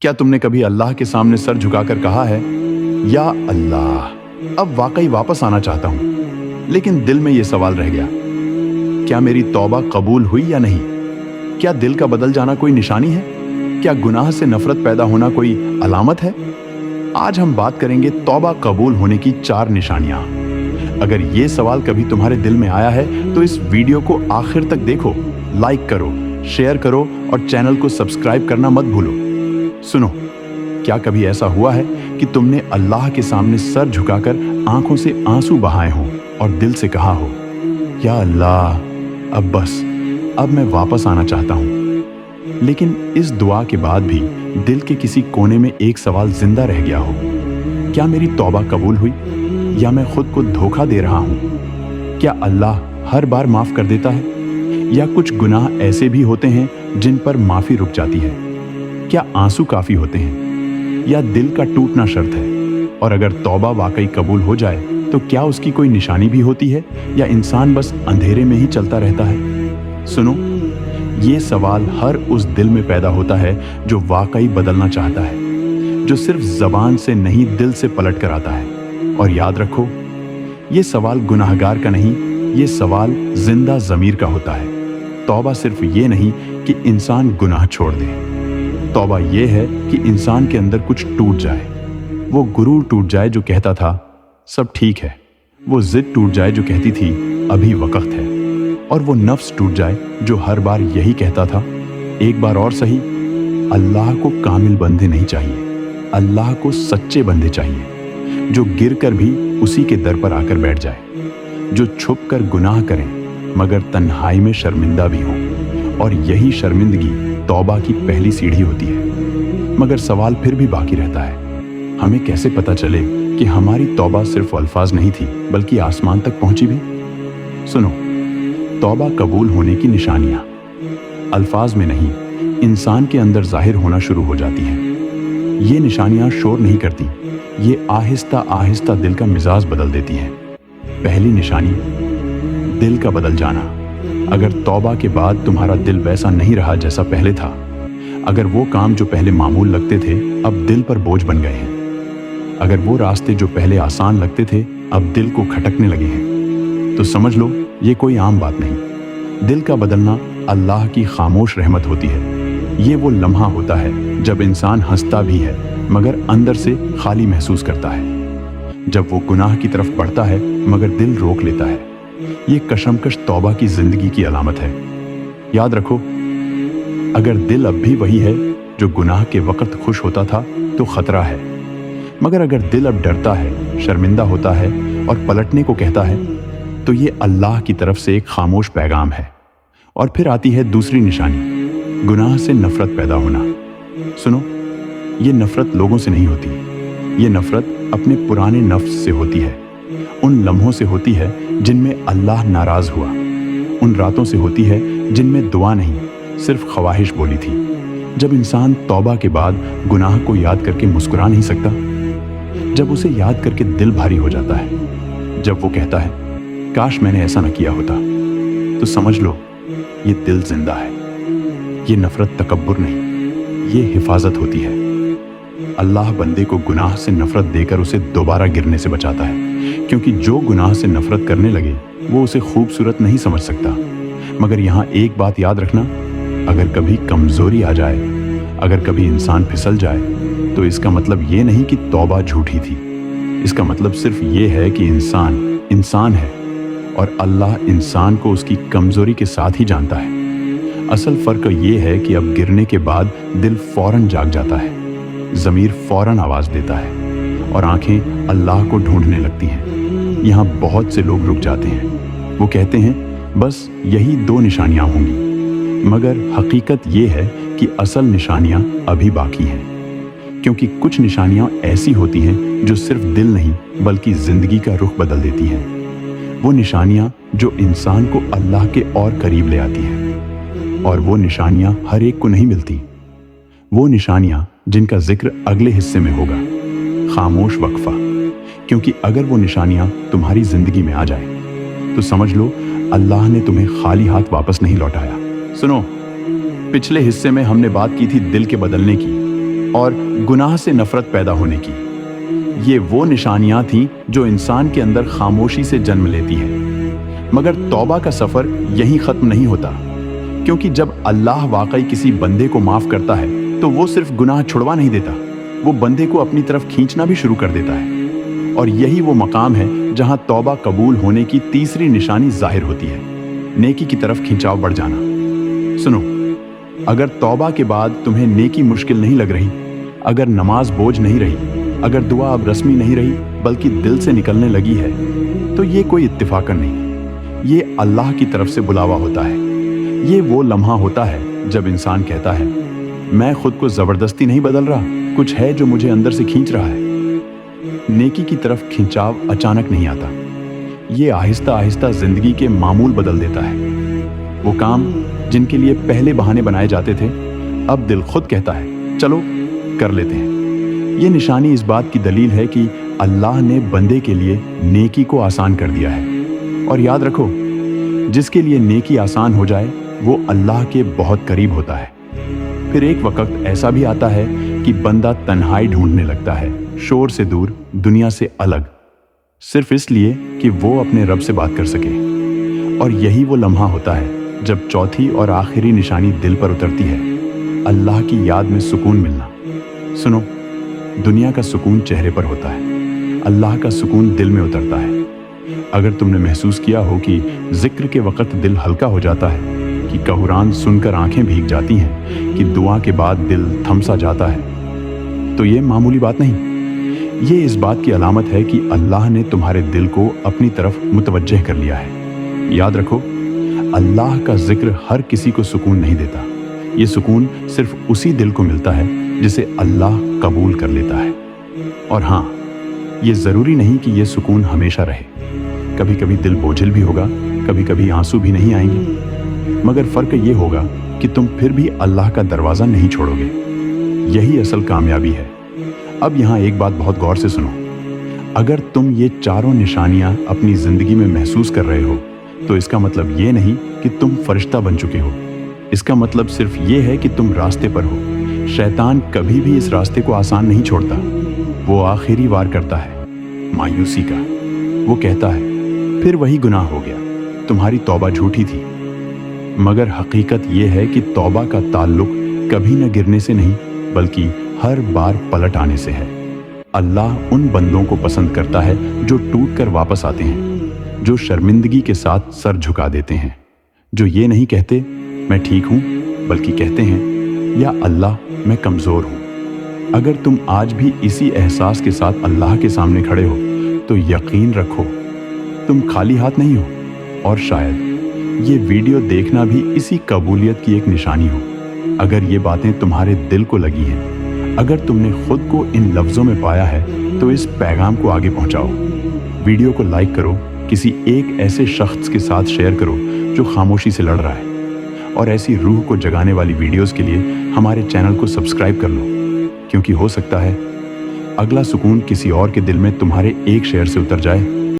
क्या तुमने कभी अल्लाह के सामने सर झुकाकर कहा है, या अल्लाह, अब वाकई वापस आना चाहता हूं, लेकिन दिल में यह सवाल रह गया, क्या मेरी तौबा कबूल हुई या नहीं? क्या दिल का बदल जाना कोई निशानी है? क्या गुनाह से नफरत पैदा होना कोई अलामत है? आज हम बात करेंगे तौबा कबूल होने की 4 निशानियां। अगर ये सवाल कभी तुम्हारे दिल में आया है तो इस वीडियो को आखिर तक देखो, लाइक करो, शेयर करो और चैनल को सब्सक्राइब करना मत भूलो। सुनो, क्या कभी ऐसा हुआ है कि तुमने अल्लाह के सामने सर झुकाकर आंखों से आंसू बहाए हों और दिल से कहा हो, या अल्लाह, अब बस, अब मैं वापस आना चाहता हूं। लेकिन इस दुआ के बाद भी दिल के किसी कोने में एक सवाल जिंदा रह गया हो, क्या मेरी तौबा कबूल हुई या मैं खुद को धोखा दे रहा हूं? क्या अल्लाह हर बार माफ कर देता है या कुछ गुनाह ऐसे भी होते हैं जिन पर माफी रुक जाती है? क्या आंसू काफी होते हैं या दिल का टूटना शर्त है? और अगर तौबा वाकई कबूल हो जाए तो क्या उसकी कोई निशानी भी होती है या इंसान बस अंधेरे में ही चलता रहता है? सुनो, ये सवाल हर उस दिल में पैदा होता है जो वाकई बदलना चाहता है, जो सिर्फ जबान से नहीं दिल से पलट कर आता है। और याद रखो, ये सवाल गुनाहगार का नहीं, ये सवाल जिंदा ज़मीर का होता है। तौबा सिर्फ ये नहीं कि इंसान गुनाह छोड़ दे, तौबा ये है कि इंसान के अंदर कुछ टूट जाए। वो गुरूर टूट जाए जो कहता था सब ठीक है, वो जिद टूट जाए जो कहती थी अभी वक्त है, और वो नफ्स टूट जाए जो हर बार यही कहता था एक बार और सही। अल्लाह को कामिल बंदे नहीं चाहिए, अल्लाह को सच्चे बंदे चाहिए, जो गिर कर भी उसी के दर पर आकर बैठ जाए, जो छुप कर गुनाह करें मगर तन्हाई में शर्मिंदा भी हों। और यही शर्मिंदगी तौबा की पहली सीढ़ी होती है। मगर सवाल फिर भी बाकी रहता है, हमें कैसे पता चले कि हमारी तौबा सिर्फ अल्फाज नहीं थी बल्कि आसमान तक पहुंची भी? सुनो, तौबा कबूल होने की निशानियां अल्फाज में नहीं, इंसान के अंदर जाहिर होना शुरू हो जाती हैं। ये निशानियां शोर नहीं करती, ये आहिस्ता आहिस्ता दिल का मिजाज बदल देती हैं। पहली निशानी, दिल का बदल जाना। अगर तौबा के बाद तुम्हारा दिल वैसा नहीं रहा जैसा पहले था, अगर वो काम जो पहले मामूल लगते थे अब दिल पर बोझ बन गए हैं, अगर वो रास्ते जो पहले आसान लगते थे अब दिल को खटकने लगे हैं, तो समझ लो ये कोई आम बात नहीं। दिल का बदलना अल्लाह की खामोश रहमत होती है। ये वो लम्हा होता है जब इंसान हंसता भी है मगर अंदर से खाली महसूस करता है, जब वो गुनाह की तरफ बढ़ता है मगर दिल रोक लेता है। ये कशमकश तौबा की जिंदगी की अलामत है। याद रखो, अगर दिल अब भी वही है जो गुनाह के वक्त खुश होता था तो खतरा है, मगर अगर दिल अब डरता है, शर्मिंदा होता है और पलटने को कहता है, तो ये अल्लाह की तरफ से एक खामोश पैगाम है। और फिर आती है दूसरी निशानी, गुनाह से नफरत पैदा होना। सुनो, ये नफरत लोगों से नहीं होती, ये नफरत अपने पुराने नफ्स से होती है। उन लम्हों से होती है जिनमें अल्लाह नाराज हुआ, उन रातों से होती है जिनमें दुआ नहीं सिर्फ ख्वाहिश बोली थी। जब इंसान तौबा के बाद गुनाह को याद करके मुस्कुरा नहीं सकता, जब उसे याद करके दिल भारी हो जाता है, जब वो कहता है काश मैंने ऐसा न किया होता, तो समझ लो ये दिल जिंदा है। ये नफरत तकब्बुर नहीं, ये हिफाजत होती है। अल्लाह बंदे को गुनाह से नफरत देकर उसे दोबारा गिरने से बचाता है, क्योंकि जो गुनाह से नफरत करने लगे वो उसे खूबसूरत नहीं समझ सकता। मगर यहाँ एक बात याद रखना, अगर कभी कमजोरी आ जाए, अगर कभी इंसान फिसल जाए, तो इसका मतलब ये नहीं कि तौबा झूठी थी। इसका मतलब सिर्फ ये है कि इंसान इंसान है और अल्लाह इंसान को उसकी कमजोरी के साथ ही जानता है। असल फर्क ये है कि अब गिरने के बाद दिल फौरन जाग जाता है, ज़मीर फौरन आवाज़ देता है और आंखें अल्लाह को ढूंढने लगती हैं। यहाँ बहुत से लोग रुक जाते हैं, वो कहते हैं बस यही 2 निशानियाँ होंगी, मगर हकीकत ये है कि असल निशानियाँ अभी बाकी हैं, क्योंकि कुछ निशानियाँ ऐसी होती हैं जो सिर्फ दिल नहीं बल्कि ज़िंदगी का रुख बदल देती हैं। वो निशानियाँ जो इंसान को अल्लाह के और करीब ले आती हैं, और वो निशानियाँ हर एक को नहीं मिलती। वो निशानियाँ जिनका जिक्र अगले हिस्से में होगा, खामोश वक्फा। क्योंकि अगर वो निशानियां तुम्हारी जिंदगी में आ जाए तो समझ लो अल्लाह ने तुम्हें खाली हाथ वापस नहीं लौटाया। सुनो, पिछले हिस्से में हमने बात की थी दिल के बदलने की, और गुनाह से नफरत पैदा होने की। ये वो निशानियां थीं जो इंसान के अंदर खामोशी से जन्म लेती हैं। मगर तौबा का सफर यहीं खत्म नहीं होता, क्योंकि जब अल्लाह वाकई किसी बंदे को माफ करता है तो वो सिर्फ गुनाह छुड़वा नहीं देता, वो बंदे को अपनी तरफ खींचना भी शुरू कर देता है। और यही वो मकाम है जहां तौबा कबूल होने की तीसरी निशानी जाहिर होती है, नेकी की तरफ खिंचाव बढ़ जाना। सुनो, अगर तौबा के बाद तुम्हें नेकी मुश्किल नहीं लग रही, अगर नमाज बोझ नहीं रही, अगर दुआ अब रस्मी नहीं रही बल्कि दिल से निकलने लगी है, तो ये कोई इत्तिफाकन नहीं, ये अल्लाह की तरफ से बुलावा होता है। ये वो लम्हा होता है जब इंसान कहता है, मैं खुद को जबरदस्ती नहीं बदल रहा, कुछ है जो मुझे अंदर से खींच रहा है। नेकी की तरफ खिंचाव अचानक नहीं आता, ये आहिस्ता आहिस्ता जिंदगी के मामूल बदल देता है। वो काम जिनके लिए पहले बहाने बनाए जाते थे, अब दिल खुद कहता है चलो कर लेते हैं। ये निशानी इस बात की दलील है कि अल्लाह ने बंदे के लिए नेकी को आसान कर दिया है। और याद रखो, जिसके लिए नेकी आसान हो जाए वो अल्लाह के बहुत करीब होता है। फिर एक वक्त ऐसा भी आता है कि बंदा तन्हाई ढूंढने लगता है, शोर से दूर, दुनिया से अलग, सिर्फ इसलिए कि वो अपने रब से बात कर सके। और यही वो लम्हा होता है जब चौथी और आखिरी निशानी दिल पर उतरती है, अल्लाह की याद में सुकून मिलना। सुनो, दुनिया का सुकून चेहरे पर होता है, अल्लाह का सुकून दिल में उतरता है। अगर तुमने महसूस किया हो कि जिक्र के वक्त दिल हल्का हो जाता है, कि कुरान सुनकर आंखें भीग जाती हैं, कि दुआ के बाद दिल थम सा जाता है, तो ये मामूली बात नहीं, ये इस बात की अलामत है कि अल्लाह ने तुम्हारे दिल को अपनी तरफ मुतवज्जह कर लिया है। याद रखो, अल्लाह का जिक्र हर किसी को सुकून नहीं देता, ये सुकून सिर्फ उसी दिल को मिलता है जिसे अल्लाह कबूल कर लेता है। और हाँ, ये ज़रूरी नहीं कि ये सुकून हमेशा रहे, कभी कभी दिल बोझिल भी होगा, कभी कभी आंसू भी नहीं आएंगे, मगर फ़र्क ये होगा कि तुम फिर भी अल्लाह का दरवाज़ा नहीं छोड़ोगे। यही असल कामयाबी है। अब यहाँ एक बात बहुत गौर से सुनो, अगर तुम ये चारों निशानियाँ अपनी ज़िंदगी में महसूस कर रहे हो, तो इसका मतलब ये नहीं कि तुम फरिश्ता बन चुके हो, इसका मतलब सिर्फ ये है कि तुम रास्ते पर हो। शैतान कभी भी इस रास्ते को आसान नहीं छोड़ता, वो आखिरी वार करता है मायूसी का। वो कहता है फिर वही गुनाह हो गया, तुम्हारी तौबा झूठी थी। मगर हकीकत ये है कि तौबा का ताल्लुक कभी न गिरने से नहीं, बल्कि हर बार पलट आने से है। अल्लाह उन बंदों को पसंद करता है जो टूट कर वापस आते हैं, जो शर्मिंदगी के साथ सर झुका देते हैं, जो ये नहीं कहते मैं ठीक हूँ, बल्कि कहते हैं या अल्लाह मैं कमज़ोर हूँ। अगर तुम आज भी इसी एहसास के साथ अल्लाह के सामने खड़े हो, तो यकीन रखो तुम खाली हाथ नहीं हो, और शायद ये वीडियो देखना भी इसी कबूलियत की एक निशानी हो। अगर ये बातें तुम्हारे दिल को लगी हैं, अगर तुमने खुद को इन लफ्ज़ों में पाया है, तो इस पैगाम को आगे पहुंचाओ। वीडियो को लाइक करो, किसी एक ऐसे शख्स के साथ शेयर करो जो खामोशी से लड़ रहा है। और ऐसी रूह को जगाने वाली वीडियोस के लिए हमारे चैनल को सब्सक्राइब कर लो, क्योंकि हो सकता है अगला सुकून किसी और के दिल में तुम्हारे एक शेयर से उतर जाए।